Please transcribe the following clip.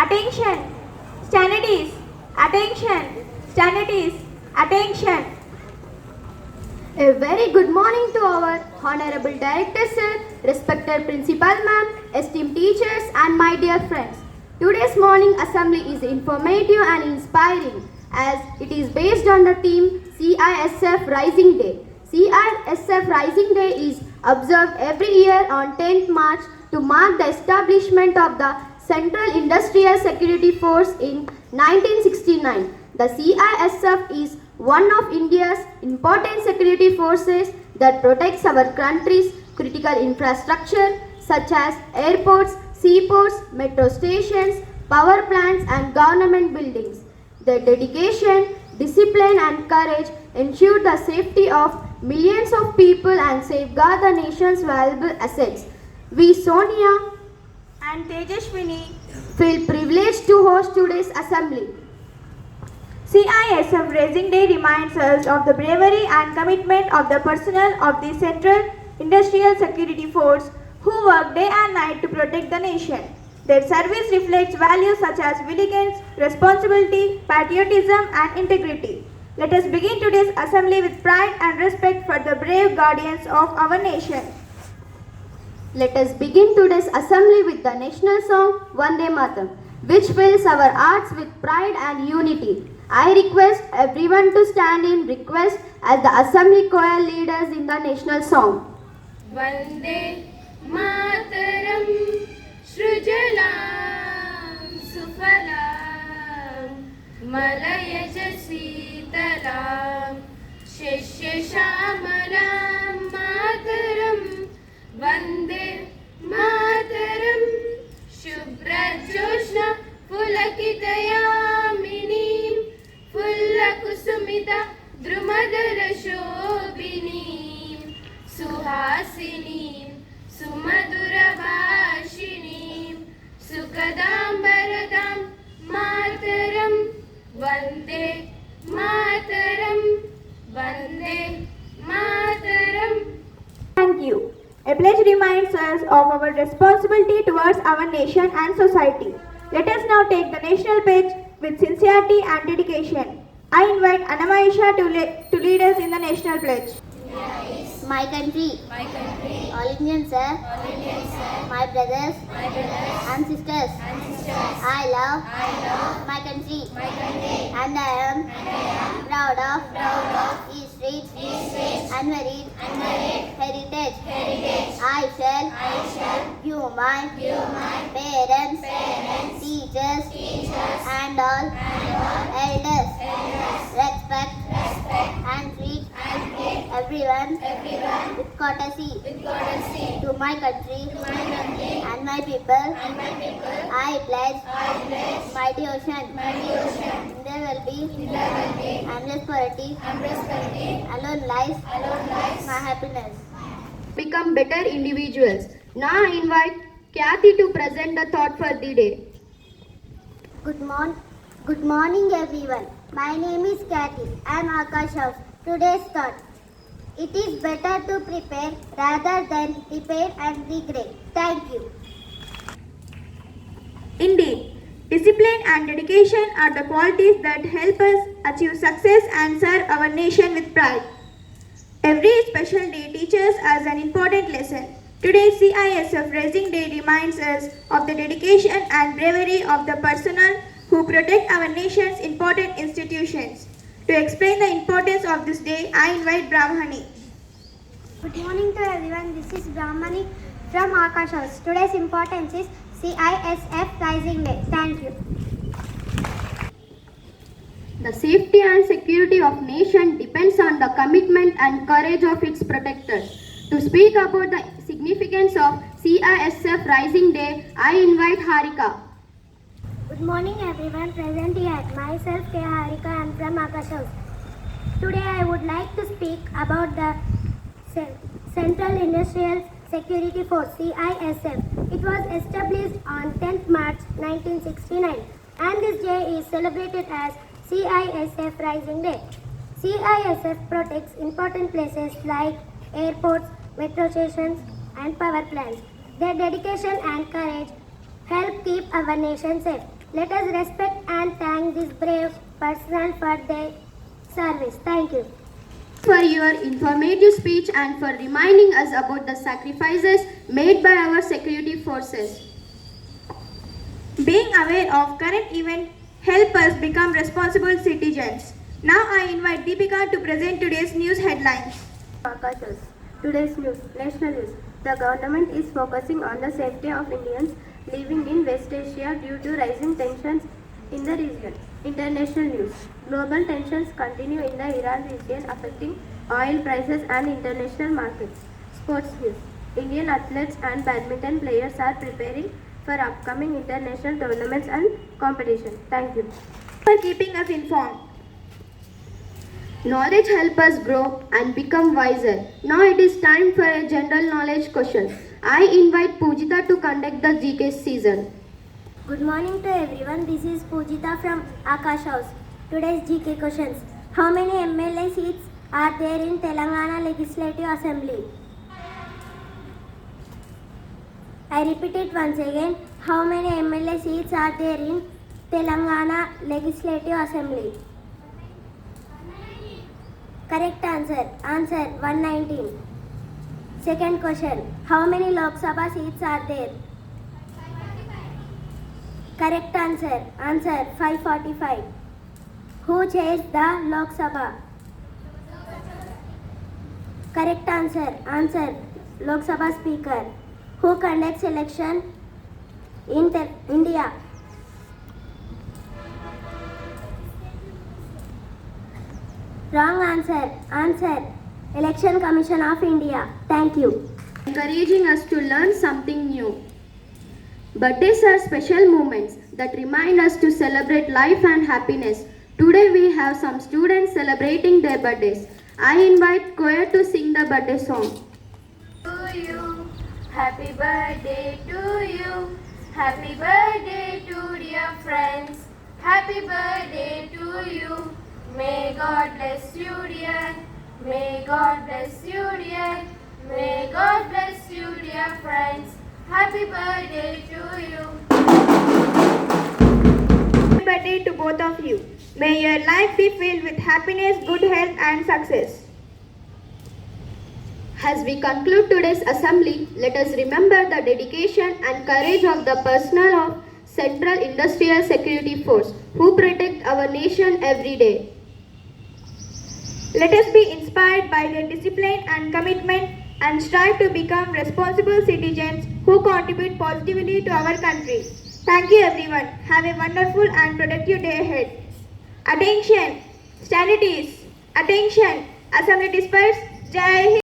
Attention! Standardies! Attention! Standardies! Attention! A very good morning to our Honorable Director Sir, respected Principal Ma'am, esteemed teachers and my dear friends. Today's morning assembly is informative and inspiring as it is based on the theme CISF Rising Day. CISF Rising Day is observed every year on 10th March to mark the establishment of the Central Industrial Security Force in 1969. The CISF is one of India's important security forces that protects our country's critical infrastructure such as airports, seaports, metro stations, power plants and government buildings. Their dedication, discipline and courage ensure the safety of millions of people and safeguard the nation's valuable assets. We, Sonia And Tejashwini, feel privileged to host today's assembly. CISF Raising Day reminds us of the bravery and commitment of the personnel of the Central Industrial Security Force who work day and night to protect the nation. Their service reflects values such as vigilance, responsibility, patriotism and integrity. Let us begin today's assembly with pride and respect for the brave guardians of our nation. Let us begin today's assembly with the national song Vande Mataram, which fills our hearts with pride and unity. I request everyone to stand in request as the assembly choir leaders in the national song. Vande Mataram Srujalam Sufalam Malayaj Sitalam Shishamalam Mataram Vande Mataram Shubhrajoshna Pulakitayaminim Fullakusumita Drumadara Shobhinim Suhasinim Sumaduravashinim Sukadambaradam Mataram Vande Mataram Vande Mataram. Thank you. A pledge reminds us of our responsibility towards our nation and society. Let us now take the national pledge with sincerity and dedication. I invite Anamaisha to lead us in the national pledge. My country, all Indians, sir, my brothers, and sisters, I love my country, and I am proud of its rich, unmarried heritage. I shall give my parents, teachers, and all elders respect and treat everyone with courtesy to my country and my people. I pledge my devotion. There will be endless poverty. Alone lies my happiness. Become better individuals. Now I invite Kathy to present the thought for the day. Good morning everyone. My name is Kathy. I am Akash House. Today's thought. It is better to prepare rather than prepare and regret. Thank you. Indeed, discipline and dedication are the qualities that help us achieve success and serve our nation with pride. Every special day teaches us an important lesson. Today's CISF Raising Day reminds us of the dedication and bravery of the personnel who protect our nation's important institutions. To explain the importance of this day, I invite Brahmani. Good morning to everyone. This is Brahmani from Akash House. Today's importance is CISF Rising Day. Thank you. The safety and security of nation depends on the commitment and courage of its protectors. To speak about the significance of CISF Rising Day, I invite Harika. Good morning everyone. Present here. Myself K. Harika. I am from Akash House. Today I would like to speak about the Central Industrial Security Force CISF. It was established on 10th March 1969 and this day is celebrated as CISF Rising Day. CISF protects important places like airports, metro stations and power plants. Their dedication and courage help keep our nation safe. Let us respect and thank this brave personnel for their service. Thank you. For your informative speech and for reminding us about the sacrifices made by our security forces. Being aware of current events help us become responsible citizens. Now I invite Deepika to present today's news headlines. Akashas. Today's news, national news. The government is focusing on the safety of Indians living in West Asia due to rising tensions in the region. International news. Global tensions continue in the Iran region affecting oil prices and international markets. Sports news. Indian athletes and badminton players are preparing for upcoming international tournaments and competition. Thank you. For keeping us informed. Knowledge helps us grow and become wiser. Now it is time for a general knowledge question. I invite Pujita to conduct the GK season. Good morning to everyone. This is Pujita from Akash House. Today's GK questions. How many MLA seats are there in Telangana Legislative Assembly? I repeat it once again. How many MLA seats are there in Telangana Legislative Assembly? Correct answer. Answer 119. Second question. How many Lok Sabha seats are there? Correct answer. Answer 545. Who chairs the Lok Sabha? Correct answer. Answer Lok Sabha Speaker. Who conducts election in India? Wrong answer. Answer Election Commission of India. Thank you. Encouraging us to learn something new. Birthdays are special moments that remind us to celebrate life and happiness. Today we have some students celebrating their birthdays. I invite choir to sing the birthday song. To you, happy birthday to you. Happy birthday to dear friends. Happy birthday to you. May God bless you, dear. May God bless you, dear. May God bless you, dear friends. Happy birthday to you. Happy birthday to both of you. May your life be filled with happiness, good health and success. As we conclude today's assembly, let us remember the dedication and courage of the personnel of Central Industrial Security Force who protect our nation every day. Let us be inspired by their discipline and commitment and strive to become responsible citizens who contribute positively to our country. Thank you everyone. Have a wonderful and productive day ahead. Attention! Stand at ease. Attention! Assembly dispersed. Jai Hind.